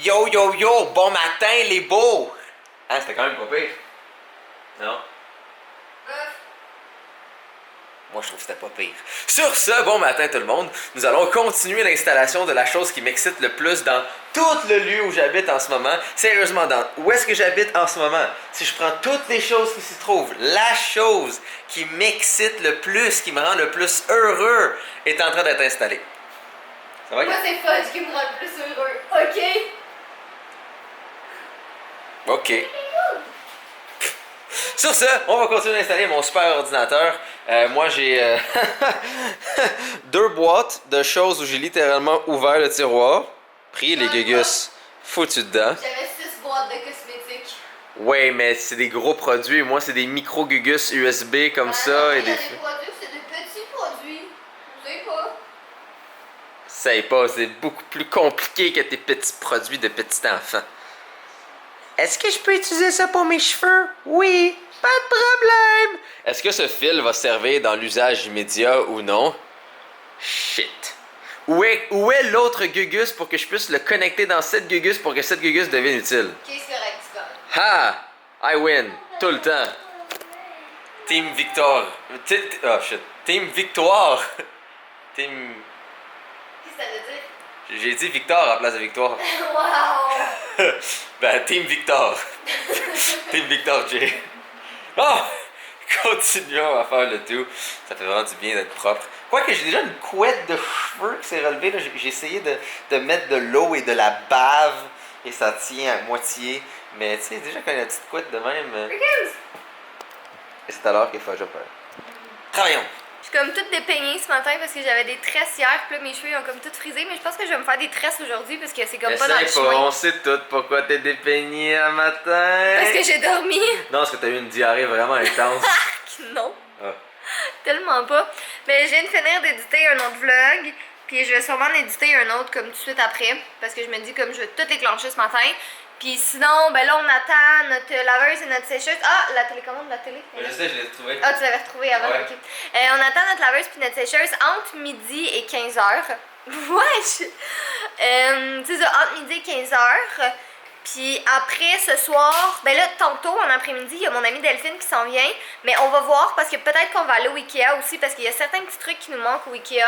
Yo, yo, yo, bon matin les beaux! Hein, c'était quand même pas pire. Non? Moi, je trouve que c'était pas pire. Sur ce, bon matin tout le monde. Nous allons continuer l'installation de la chose qui m'excite le plus dans tout le lieu où j'habite en ce moment. Sérieusement, dans où est-ce que j'habite en ce moment? Si je prends toutes les choses qui s'y trouvent, la chose qui m'excite le plus, qui me rend le plus heureux, est en train d'être installée. Ça va? Moi, c'est Fudge qui me rend le plus heureux. OK? OK. Sur ce, on va continuer d'installer mon super ordinateur. Moi, j'ai 2 boîtes de choses où j'ai littéralement ouvert le tiroir, pris les gugus foutus dedans. J'avais 6 boîtes de cosmétiques. Ouais, mais c'est des gros produits. Moi, c'est des micro gugus USB comme ça. Et il y a des... des produits, c'est des petits produits. Vous savez pas? Sais pas, c'est beaucoup plus compliqué que tes petits produits de petits enfants. Est-ce que je peux utiliser ça pour mes cheveux? Oui, pas de problème. Est-ce que ce fil va servir dans l'usage immédiat ou non? Shit. Où est l'autre gugus pour que je puisse le connecter dans cette gugus pour que cette gugus devienne utile? Ok, c'est correct, tu gagnes. Ha! I win. Tout le temps. Team Victor. Oh shit. Team Victoire. Team... Qu'est-ce que ça veut dire? J'ai dit Victor à la place de Victoire. Wow! Ben, Team Victor. Team Victor J. Oh! Continuons à faire le tout. Ça fait vraiment du bien d'être propre. Quoique j'ai déjà une couette de cheveux qui s'est relevée. J'ai essayé de mettre de l'eau et de la bave et ça tient à moitié. Mais tu sais, déjà quand il y a une petite couette de même. Et c'est alors qu'il faut que je peur. Travaillons! Je suis comme toute dépeignée ce matin parce que j'avais des tresses hier, puis là mes cheveux ils ont comme tout frisé, mais je pense que je vais me faire des tresses aujourd'hui parce que c'est comme pas dans le Essaye pas, chemin. on sait tout pourquoi t'es dépeignée un matin. Parce que j'ai dormi. Non, parce que t'as eu une diarrhée vraiment intense. Non, Ah. tellement pas. Mais je viens de finir d'éditer un autre vlog, puis je vais sûrement en éditer un autre comme tout de suite après, parce que je me dis comme je vais tout déclencher ce matin. Puis sinon, ben là on attend notre laveuse et notre sécheuse. Ah, la télécommande de la télé. Je sais, je l'ai trouvé. Ah, tu l'avais retrouvé avant, Ouais. ok. On attend notre laveuse puis notre sécheuse entre midi et 15h. Wesh! C'est ça, entre midi et 15h. Puis après ce soir, ben là, tantôt en après-midi, il y a mon amie Delphine qui s'en vient. Mais on va voir parce que peut-être qu'on va aller au Ikea aussi parce qu'il y a certains petits trucs qui nous manquent au Ikea.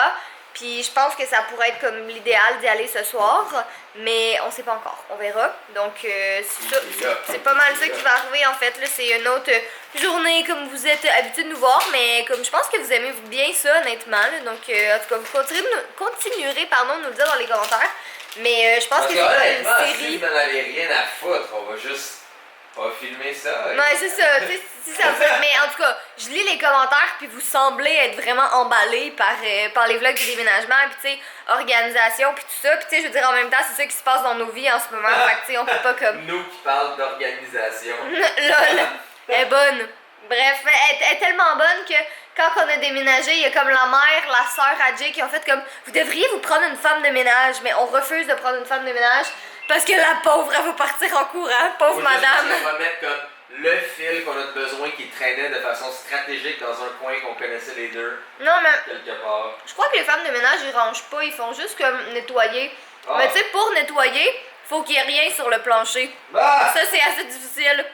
Puis je pense que ça pourrait être comme l'idéal d'y aller ce soir, mais on sait pas encore, on verra. Donc c'est pas mal ça qui va arriver en fait. Là, c'est une autre journée comme vous êtes habitués de nous voir, mais comme je pense que vous aimez bien ça honnêtement. Là, donc en tout cas, vous continuerez pardon, de nous le dire dans les commentaires. Mais je pense que c'est honnêtement, une si série. vous n'en avez rien à foutre, on va filmer ça. Ouais, c'est ça. Tu sais, si ça fait... Mais en tout cas, je lis les commentaires, puis vous semblez être vraiment emballés par les vlogs de déménagement, puis tu sais, organisation, puis tout ça. Puis tu sais, je veux dire, en même temps, c'est ça qui se passe dans nos vies en ce moment. Fait que tu sais, on peut pas comme. Nous qui parlons d'organisation. Lol, elle est bonne. Bref, elle est tellement bonne que quand on a déménagé, il y a comme la mère, la sœur à Jay qui ont fait comme vous devriez vous prendre une femme de ménage, mais on refuse de prendre une femme de ménage parce que la pauvre, elle va partir en courant, pauvre madame. On va mettre comme le fil qu'on a besoin qui traînait de façon stratégique dans un coin qu'on connaissait les deux, Non, mais quelque part. je crois que les femmes de ménage, ils rangent pas, ils font juste comme nettoyer. Ah. Mais tu sais, pour nettoyer, faut qu'il y ait rien sur le plancher. Ah! Ça, c'est assez difficile.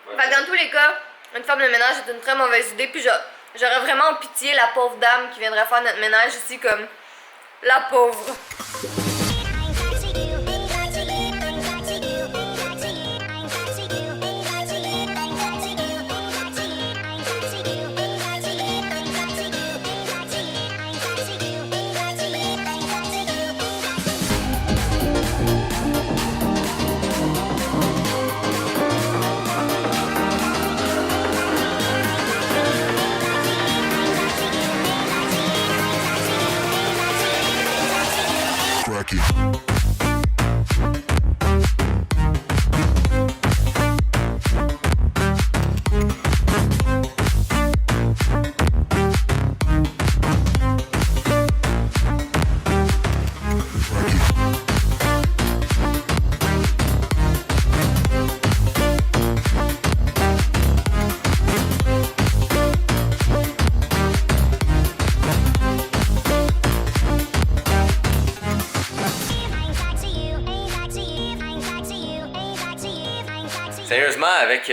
Ouais. Fait que dans tous les cas, une femme de ménage est une très mauvaise idée. Puis j'aurais vraiment pitié la pauvre dame qui viendrait faire notre ménage ici, comme la pauvre. Sérieusement, avec,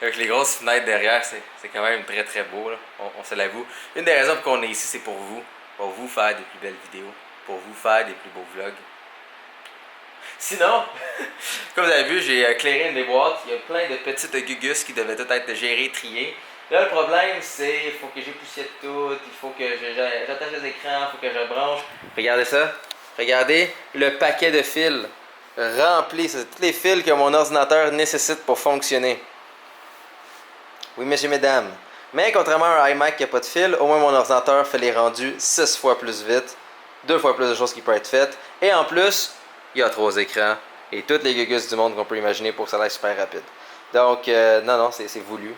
avec les grosses fenêtres derrière, c'est quand même très très beau, là. On se l'avoue. Une des raisons pour qu'on est ici, c'est pour vous faire des plus belles vidéos, pour vous faire des plus beaux vlogs. Sinon, comme vous avez vu, j'ai éclairé une des boîtes. Il y a plein de petites gugus qui devaient toutes être gérées, triées. Là, le problème, c'est qu'il faut que j'époussiette tout, il faut que j'attache les écrans, il faut que je branche. Regardez ça. Regardez le paquet de fils rempli. C'est tous les fils que mon ordinateur nécessite pour fonctionner. Oui, messieurs, mesdames. Mais contrairement à un iMac qui n'a pas de fil, au moins mon ordinateur fait les rendus 6 fois plus vite, 2 fois plus de choses qui peuvent être faites. Et en plus, il y a 3 écrans et toutes les gugus du monde qu'on peut imaginer pour que ça aille super rapide. Donc, non, c'est voulu.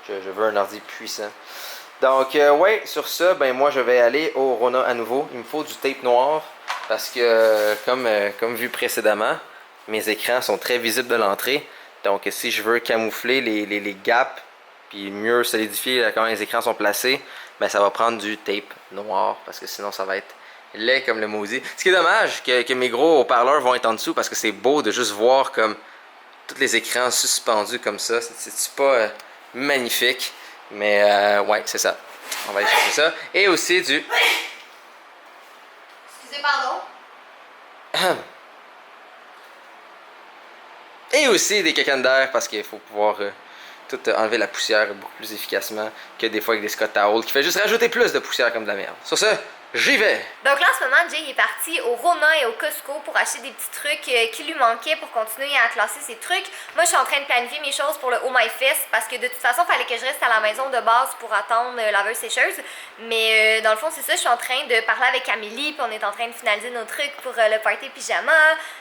Je veux un ordi puissant. Donc, ouais, sur ça, ben moi, je vais aller au Rona à nouveau. Il me faut du tape noir parce que, comme vu précédemment, mes écrans sont très visibles de l'entrée. Donc, si je veux camoufler les gaps puis mieux solidifier quand les écrans sont placés, ben ça va prendre du tape noir parce que sinon, ça va être laid comme le maudit. Ce qui est dommage que mes gros haut-parleurs vont être en dessous parce que c'est beau de juste voir comme tous les écrans suspendus comme ça. C'est pas magnifique, mais ouais, c'est ça. On va aller chercher ça. Et aussi du... Excusez, pardon. Et aussi des cacanes d'air parce qu'il faut pouvoir tout enlever la poussière beaucoup plus efficacement que des fois avec des Scott Towels qui fait juste rajouter plus de poussière comme de la merde. Sur ce, j'y vais! Donc là, en ce moment, Jay est parti au Rona et au Costco pour acheter des petits trucs qui lui manquaient pour continuer à classer ses trucs. Moi, je suis en train de planifier mes choses pour le Oh My Fest parce que de toute façon, il fallait que je reste à la maison de base pour attendre laveuse sécheuse. Mais dans le fond, c'est ça, je suis en train de parler avec Amélie puis on est en train de finaliser nos trucs pour le party pyjama.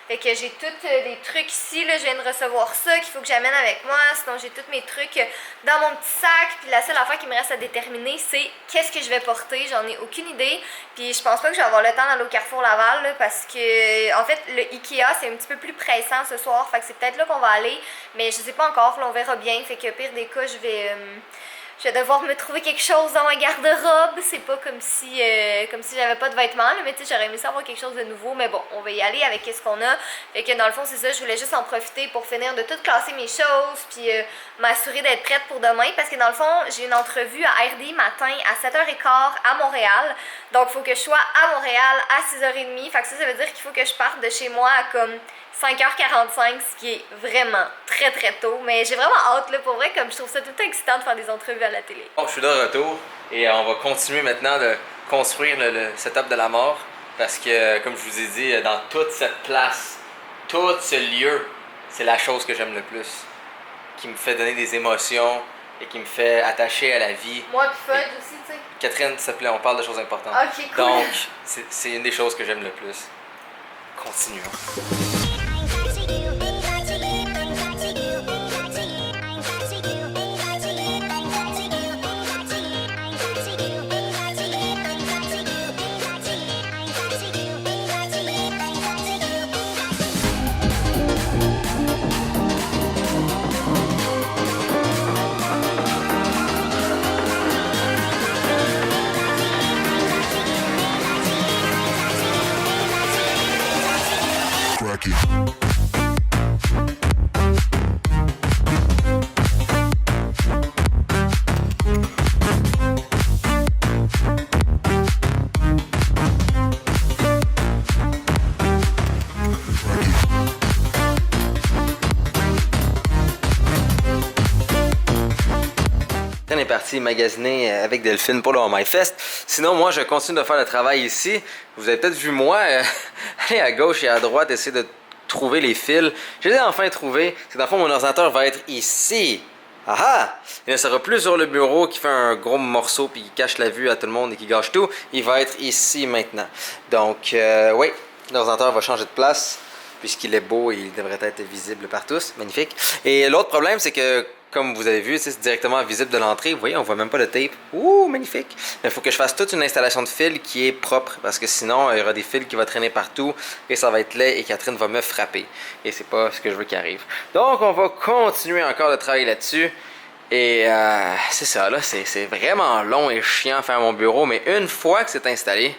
Fait que j'ai tous des trucs ici, là, je viens de recevoir ça qu'il faut que j'amène avec moi. Sinon, j'ai tous mes trucs dans mon petit sac. Puis la seule affaire qui me reste à déterminer, c'est qu'est-ce que je vais porter. J'en ai aucune idée. Puis je pense pas que je vais avoir le temps d'aller au Carrefour Laval là, parce que en fait le Ikea c'est un petit peu plus pressant ce soir, fait que c'est peut-être là qu'on va aller, mais je sais pas encore, là, on verra bien, fait que pire des cas je vais devoir me trouver quelque chose dans ma garde-robe. C'est pas comme si j'avais pas de vêtements, là, mais tu sais, j'aurais aimé ça avoir quelque chose de nouveau. Mais bon, on va y aller avec ce qu'on a. Fait que dans le fond, c'est ça, je voulais juste en profiter pour finir de tout classer mes choses, puis m'assurer d'être prête pour demain. Parce que dans le fond, j'ai une entrevue à RDI matin à 7h15 à Montréal. Donc, il faut que je sois à Montréal à 6h30. Fait que ça veut dire qu'il faut que je parte de chez moi à comme 5h45, ce qui est vraiment très très tôt. Mais j'ai vraiment hâte, là, pour vrai, comme je trouve ça tout le temps excitant de faire des entrevues à la télé. Bon, je suis de retour et on va continuer maintenant de construire le setup de la mort parce que, comme je vous ai dit, dans toute cette place, tout ce lieu, c'est la chose que j'aime le plus, qui me fait donner des émotions et qui me fait attacher à la vie. Moi, puis Fudge aussi, tu sais. Catherine, s'il te plaît, on parle de choses importantes. Ok, cool. Donc, c'est une des choses que j'aime le plus. Continuons. Est parti magasiner avec Delphine pour le Oh My Fest. Sinon, moi, je continue de faire le travail ici. Vous avez peut-être vu moi aller à gauche et à droite, essayer de trouver les fils. Je les ai enfin trouvés. C'est dans le fond, mon ordinateur va être ici. Ah ah! Il ne sera plus sur le bureau qui fait un gros morceau puis qui cache la vue à tout le monde et qui gâche tout. Il va être ici maintenant. Donc, oui, l'ordinateur va changer de place puisqu'il est beau et il devrait être visible par tous. Magnifique. Et l'autre problème, c'est que comme vous avez vu, c'est directement visible de l'entrée. Vous voyez, on voit même pas le tape. Ouh, magnifique! Il faut que je fasse toute une installation de fils qui est propre parce que sinon, il y aura des fils qui vont traîner partout et ça va être laid et Catherine va me frapper. Et c'est pas ce que je veux qui arrive. Donc, on va continuer encore de travailler là-dessus. Et c'est ça, là, c'est vraiment long et chiant à faire mon bureau, mais une fois que c'est installé,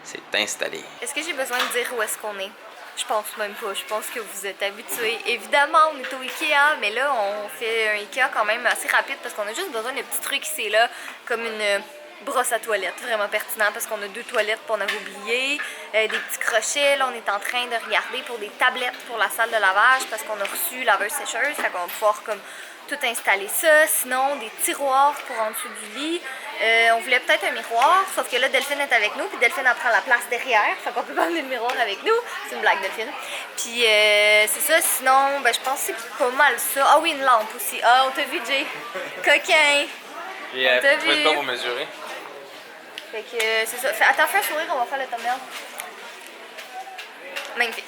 c'est installé. Est-ce que j'ai besoin de dire où est-ce qu'on est? Je pense même pas. Je pense que vous êtes habitués. Évidemment, on est au Ikea, mais là, on fait un Ikea quand même assez rapide parce qu'on a juste besoin de petits trucs ici et là, comme une brosse à toilette, vraiment pertinent parce qu'on a 2 toilettes qu'on avait oubliées, des petits crochets. Là, on est en train de regarder pour des tablettes pour la salle de lavage parce qu'on a reçu laveuse-sécheuse. Fait qu'on va pouvoir comme tout installer ça. Sinon, des tiroirs pour en dessous du lit. On voulait peut-être un miroir, sauf que là, Delphine est avec nous, puis Delphine elle prend la place derrière, fait qu'on peut pas amener le miroir avec nous. C'est une blague, Delphine. Puis c'est ça, sinon, ben, je pense que c'est pas mal ça. Ah oui, une lampe aussi. Ah, on t'a vu, Jay. Coquin. Et On t'a tu vas vu. pas pour mesurer. Fait que c'est ça. Attends, fais un sourire, on va faire le thumbnail. Magnifique.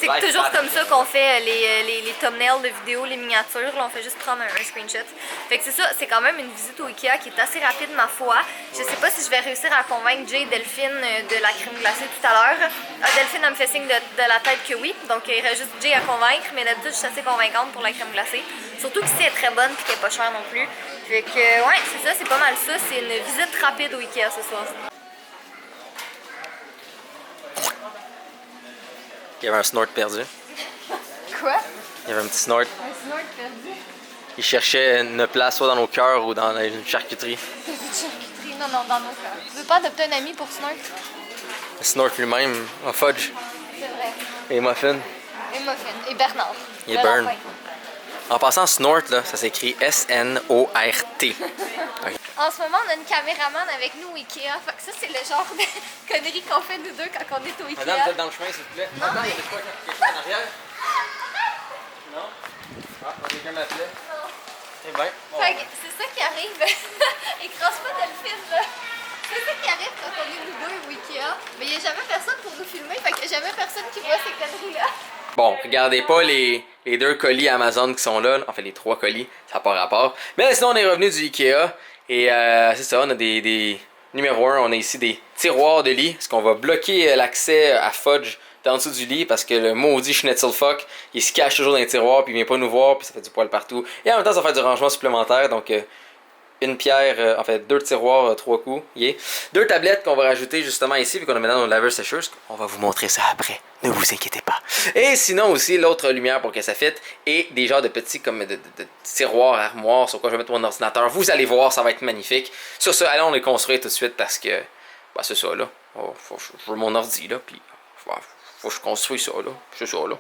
C'est toujours comme ça qu'on fait les thumbnails de vidéos, les miniatures. Là, on fait juste prendre un screenshot. Fait que c'est ça, c'est quand même une visite au Ikea qui est assez rapide, ma foi. Je sais pas si je vais réussir à convaincre Jay et Delphine de la crème glacée tout à l'heure. Delphine, elle me fait signe de la tête que oui. Donc, il reste juste Jay à convaincre. Mais d'habitude, je suis assez convaincante pour la crème glacée. Surtout qu'ici, elle est très bonne et qu'elle est pas chère non plus. Fait que, ouais, c'est ça, c'est pas mal ça. C'est une visite rapide au Ikea ce soir. Il y avait un snort perdu. Quoi? Il y avait un petit snort. Un snort perdu? Il cherchait une place soit dans nos cœurs ou dans une charcuterie. Une charcuterie? Non, non, dans nos cœurs. Tu veux pas adopter un ami pour snort? Le snort lui-même, en fudge. C'est vrai. Et muffin. Et Muffin. Et Bernard. Et Burn. En passant, snort, là, ça s'écrit S-N-O-R-T. Okay. En ce moment, on a une caméraman avec nous au Ikea. Fait que ça, c'est le genre de conneries qu'on fait nous deux quand on est au Ikea. Madame, vous êtes dans le chemin, s'il vous plaît. Non, Attends, mais- il y avait quoi, quelque chose en arrière? Non? Ah, quelqu'un m'appelait. Non. Eh ben, bon. Fait que c'est ça qui arrive. Écrase pas Delphine, là. C'est ça qui arrive quand on est nous deux au Ikea. Mais il n'y a jamais personne pour nous filmer. Fait qu'il n'y a jamais personne qui voit ces conneries-là. Bon, regardez pas les 2 colis Amazon qui sont là. En fait, les 3 colis, ça n'a pas rapport. Mais sinon, on est revenu du Ikea. Et c'est ça, on a des numéro 1, on a ici des tiroirs de lit. Parce qu'on va bloquer l'accès à Fudge en dessous du lit. Parce que le maudit Schnitzelfuck, il se cache toujours dans les tiroirs. Puis il vient pas nous voir. Puis ça fait du poil partout. Et en même temps, ça fait du rangement supplémentaire. Donc, une pierre, en fait 2 tiroirs, 3 coups, yeah. 2 tablettes qu'on va rajouter justement ici, vu qu'on a maintenant nos laveurs sécheuses. On va vous montrer ça après, ne vous inquiétez pas. Et sinon aussi, l'autre lumière pour que ça fitte, et des genres de petits comme de tiroirs, armoires, sur quoi je vais mettre mon ordinateur. Vous allez voir, ça va être magnifique. Sur ça, allons les construire tout de suite parce que, bah c'est ça là. Oh, je veux mon ordi là, puis faut que je construise ça là. C'est ça là.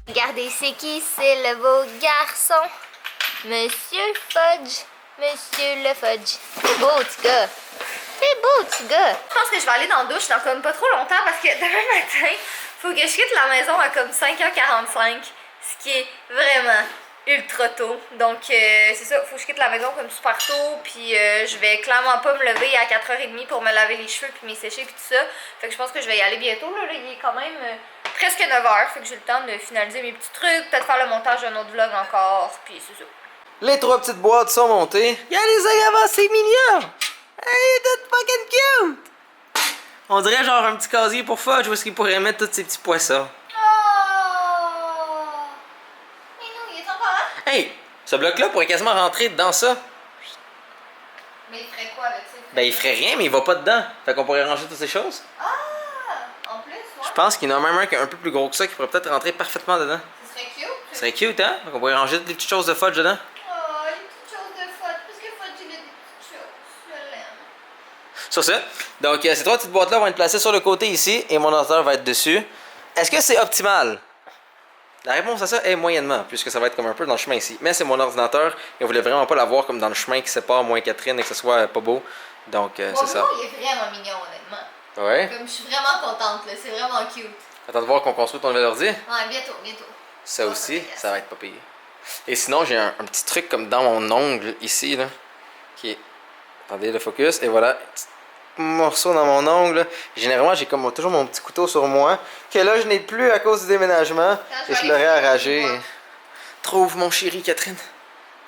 Regardez, c'est qui? C'est le beau garçon. Monsieur Fudge. Monsieur le Fudge. C'est beau, petit gars. C'est beau, petit gars. Je pense que je vais aller dans la douche dans comme pas trop longtemps parce que demain matin, faut que je quitte la maison à comme 5h45. Ce qui est vraiment ultra tôt. Donc, c'est ça, faut que je quitte la maison comme super tôt. Puis, je vais clairement pas me lever à 4h30 pour me laver les cheveux puis m'essécher puis tout ça. Fait que je pense que je vais y aller bientôt. Là, il est quand même presque 9h. Fait que j'ai le temps de finaliser mes petits trucs. Peut-être faire le montage d'un autre vlog encore. Puis, c'est ça. Les 3 petites boîtes sont montées. Regardez ça avant, c'est mignon! Hey, that's fucking cute! On dirait genre un petit casier pour Fudge où est-ce qu'il pourrait mettre tous ces petits poissons. Oh! Mais non, il est encore là? Hey! Ce bloc-là pourrait quasiment rentrer dans ça. Mais il ferait quoi avec ça? Ben, il ferait rien, mais il va pas dedans. Fait qu'on pourrait ranger toutes ces choses. Ah! En plus, ouais. Je pense qu'il y en a même un qui est un peu plus gros que ça qui pourrait peut-être rentrer parfaitement dedans. Ce serait cute. Ce serait cute, hein? Fait qu'on pourrait ranger des petites choses de Fudge dedans. Oh, une petite chose de Fudge. Parce que Fudge, il a des petites choses. Je l'aime. Sur ça. Donc, ces 3 petites boîtes-là vont être placées sur le côté ici et mon ordinateur va être dessus. Est-ce que c'est optimal? La réponse à ça est moyennement, puisque ça va être comme un peu dans le chemin ici. Mais c'est mon ordinateur et on voulait vraiment pas l'avoir comme dans le chemin qui sépare moi et Catherine et que ce soit pas beau. Donc, c'est ça. Il est vraiment mignon, honnêtement. Ouais. Comme je suis vraiment contente, là. C'est vraiment cute. Attends de voir qu'on construit ton nouvel ordi. Ouais, bientôt, bientôt. Ça Oh, aussi, yes. ça va être pas payé. Et sinon, j'ai un petit truc comme dans mon ongle ici, là, qui est... Attendez, le focus, et voilà, petit morceau dans mon ongle. Généralement, j'ai comme toujours mon petit couteau sur moi, que là, je n'ai plus à cause du déménagement, et je l'aurais arragé. Trouve mon chéri, Catherine.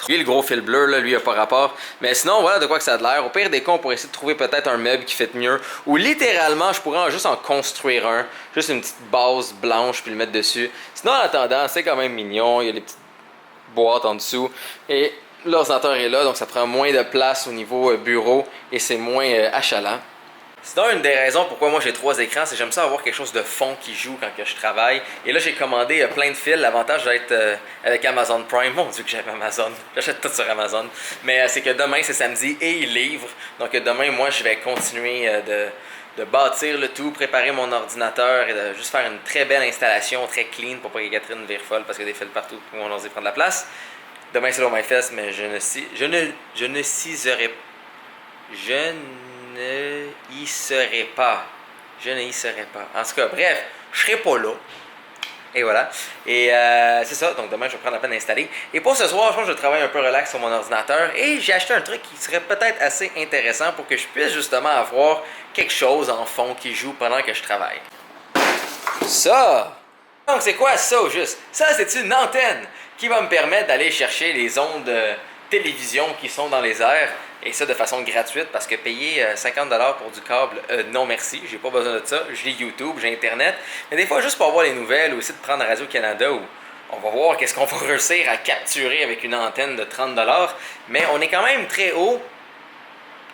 Lui, le gros fil bleu, là, lui, il a pas rapport. Mais sinon, voilà de quoi que ça a de l'air. Au pire des cas, on pourrait essayer de trouver peut-être un meuble qui fait mieux. Ou littéralement, je pourrais juste en construire un. Juste une petite base blanche puis le mettre dessus. Sinon, en attendant, c'est quand même mignon. Il y a des petites boîtes en dessous. Et l'ordinateur est là, donc ça prend moins de place au niveau bureau. Et c'est moins achalant. Sinon, une des raisons pourquoi moi j'ai 3 écrans, c'est que j'aime ça avoir quelque chose de fond qui joue quand que je travaille. Et là, j'ai commandé plein de fils. L'avantage d'être avec Amazon Prime, mon Dieu que j'aime Amazon. J'achète tout sur Amazon. Mais c'est que demain, c'est samedi et ils livrent. Donc demain, moi, je vais continuer de bâtir le tout, préparer mon ordinateur et de juste faire une très belle installation, très clean pour pas que Catherine vire folle parce qu'il y a des fils partout pour mon ordi prendre de la place. Demain, c'est My Fest, mais je ne ciserai pas. Je n'y serai pas. En tout cas, bref, je serai pas là. Et voilà. Et c'est ça. Donc demain, je vais prendre la peine d'installer. Et pour ce soir, je pense que je travaille un peu relax sur mon ordinateur. Et j'ai acheté un truc qui serait peut-être assez intéressant pour que je puisse justement avoir quelque chose en fond qui joue pendant que je travaille. Ça! Donc c'est quoi ça au juste? Ça, c'est une antenne qui va me permettre d'aller chercher les ondes télévision qui sont dans les airs. Et ça de façon gratuite parce que payer 50$ pour du câble, non merci, j'ai pas besoin de ça. J'ai YouTube, j'ai Internet. Mais des fois, juste pour voir les nouvelles ou aussi de prendre Radio-Canada où on va voir qu'est-ce qu'on va réussir à capturer avec une antenne de 30$. Mais on est quand même très haut.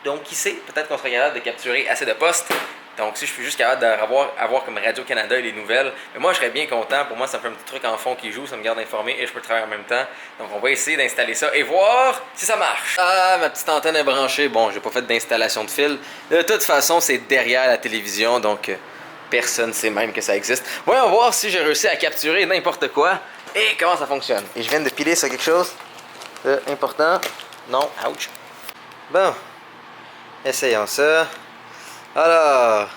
Donc, qui sait, peut-être qu'on sera capable de capturer assez de postes. Donc, si je suis juste capable d'avoir comme Radio-Canada et les nouvelles, mais moi, je serais bien content. Pour moi, ça me fait un petit truc en fond qui joue, ça me garde informé et je peux travailler en même temps. Donc, on va essayer d'installer ça et voir si ça marche. Ah, ma petite antenne est branchée. Bon, j'ai pas fait d'installation de fil. De toute façon, c'est derrière la télévision, donc personne ne sait même que ça existe. Voyons voir si j'ai réussi à capturer n'importe quoi et comment ça fonctionne. Et je viens de piler sur quelque chose d'important. Non, ouch. Bon, essayons ça. Alors,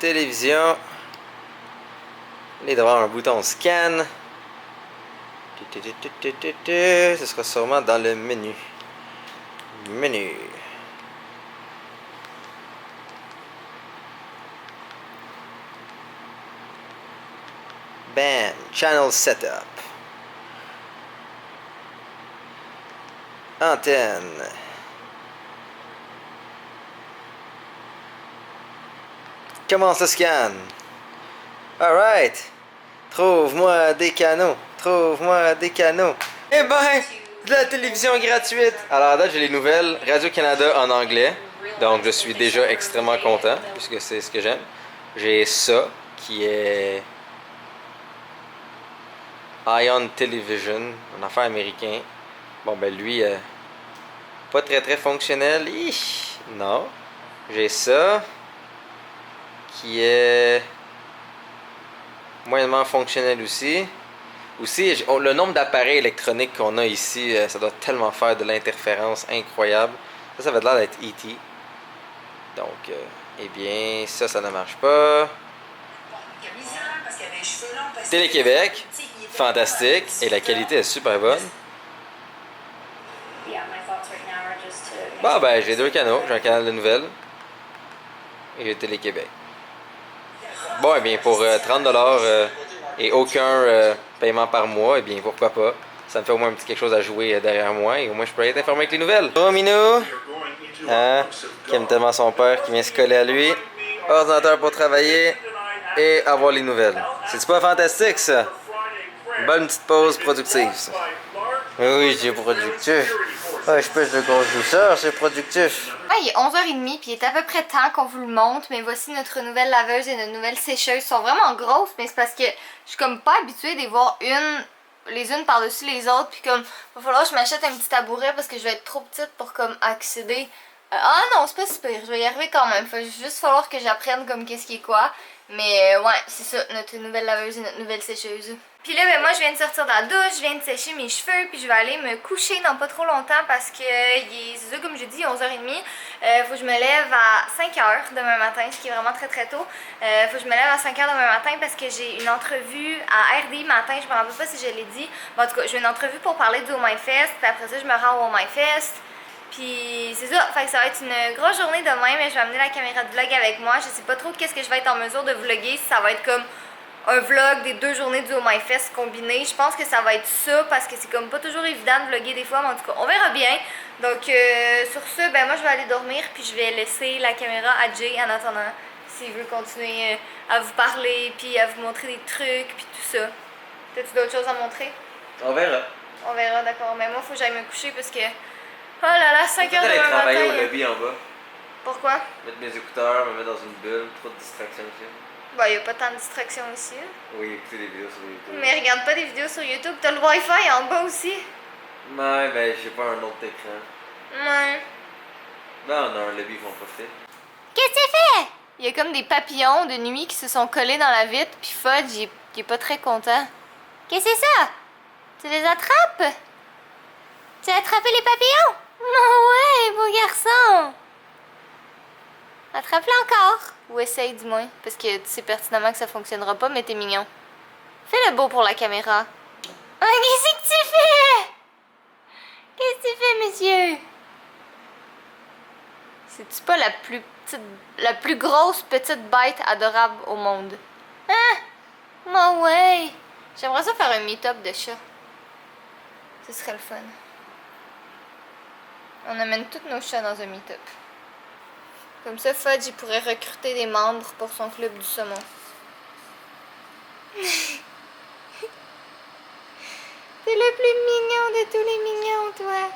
télévision. Il doit y avoir un bouton scan. Ce sera sûrement dans le menu. Menu. Bam. Channel setup. Antenne. Comment ça scanne? Alright. Trouve-moi des canaux. Trouve-moi des canaux. Eh ben, de la télévision gratuite. Alors là, j'ai les nouvelles Radio-Canada en anglais. Donc, je suis déjà extrêmement content, puisque c'est ce que j'aime. J'ai ça, qui est Ion Television, un affaire américain. Bon, ben lui, pas très très fonctionnel. Non. J'ai ça, qui est moyennement fonctionnel aussi. Aussi, le nombre d'appareils électroniques qu'on a ici, ça doit tellement faire de l'interférence incroyable. Ça va l'air d'être E.T. Donc, eh bien, ça ne marche pas. Télé-Québec, fantastique. Et la qualité est super bonne. Bon, ben, j'ai 2 canaux. J'ai un canal de nouvelles. Et j'ai Télé-Québec. Bon, eh bien, pour 30$ et aucun paiement par mois, eh bien, pourquoi pas. Ça me fait au moins un petit quelque chose à jouer derrière moi et au moins je peux être informé avec les nouvelles. Oh, Minou! Hein? Qui aime tellement son père qui vient se coller à lui. Ordinateur pour travailler et avoir les nouvelles. C'est-tu pas fantastique, ça? Bonne petite pause productive, ça. Oui, c'est productif. Ouais, je pêche de grosses douceurs, c'est productif. Ouais, il est 11h30 puis il est à peu près temps qu'on vous le montre, mais voici notre nouvelle laveuse et notre nouvelle sécheuse. Elles sont vraiment grosses, mais c'est parce que je suis comme pas habituée d'y voir les unes par-dessus les autres, puis comme, va falloir que je m'achète un petit tabouret parce que je vais être trop petite pour comme accéder. Ah non, c'est pas si pire, je vais y arriver quand même. Il va juste falloir que j'apprenne comme qu'est-ce qui est quoi. Mais ouais, c'est ça, notre nouvelle laveuse et notre nouvelle sécheuse. Puis là, ben moi, je viens de sortir de la douche, je viens de sécher mes cheveux, puis je vais aller me coucher dans pas trop longtemps parce que, c'est ça, comme je dis, 11h30. Faut que je me lève à 5h demain matin, ce qui est vraiment très très tôt. Faut que je me lève à 5h demain matin parce que j'ai une entrevue à RDI matin, je me rappelle pas si je l'ai dit. Mais en tout cas, j'ai une entrevue pour parler du Oh My Fest, puis après ça, je me rends au Oh My Fest. Puis c'est ça, fait que ça va être une grosse journée demain, mais je vais amener la caméra de vlog avec moi. Je sais pas trop qu'est-ce que je vais être en mesure de vlogger, si ça va être comme un vlog des 2 journées du Oh My Fest combiné. Je pense que ça va être ça parce que c'est comme pas toujours évident de vlogger des fois, mais en tout cas, on verra bien. Donc sur ce, ben moi je vais aller dormir puis je vais laisser la caméra à Jay en attendant s'il veut continuer à vous parler puis à vous montrer des trucs puis tout ça. T'as-tu d'autres choses à montrer? On verra. On verra, d'accord. Mais moi, faut que j'aille me coucher parce que... Oh là là, 5h Peut-être aller demain travailler matin. au lobby en bas. Pourquoi? Mettre mes écouteurs, me mettre dans une bulle, trop de distractions ici. Bah, y a pas tant de distractions ici. Oui, écouter des vidéos sur YouTube. Mais regarde pas des vidéos sur YouTube. T'as le Wi-Fi en bas aussi. Ouais, ben j'ai pas un autre écran. Ouais. Ben on a un lobby, ils vont profiter. Qu'est-ce que tu fais? Il y a comme des papillons de nuit qui se sont collés dans la vitre, puis Fudge, il est pas très content. Qu'est-ce que c'est ça? Tu les attrapes? Tu as attrapé les papillons? Oh ouais, beau garçon! Attrape-le encore. Ou essaye du moins, parce que tu sais pertinemment que ça fonctionnera pas, mais t'es mignon. Fais le beau pour la caméra. Ah, qu'est-ce que tu fais? Qu'est-ce que tu fais, monsieur? C'est-tu pas la plus grosse petite bête adorable au monde? Hein? Oh ouais! J'aimerais ça faire un meet-up de chats. Ce serait le fun. On amène tous nos chats dans un meet-up. Comme ça, Fudge, il pourrait recruter des membres pour son club du saumon. T'es le plus mignon de tous les mignons, toi.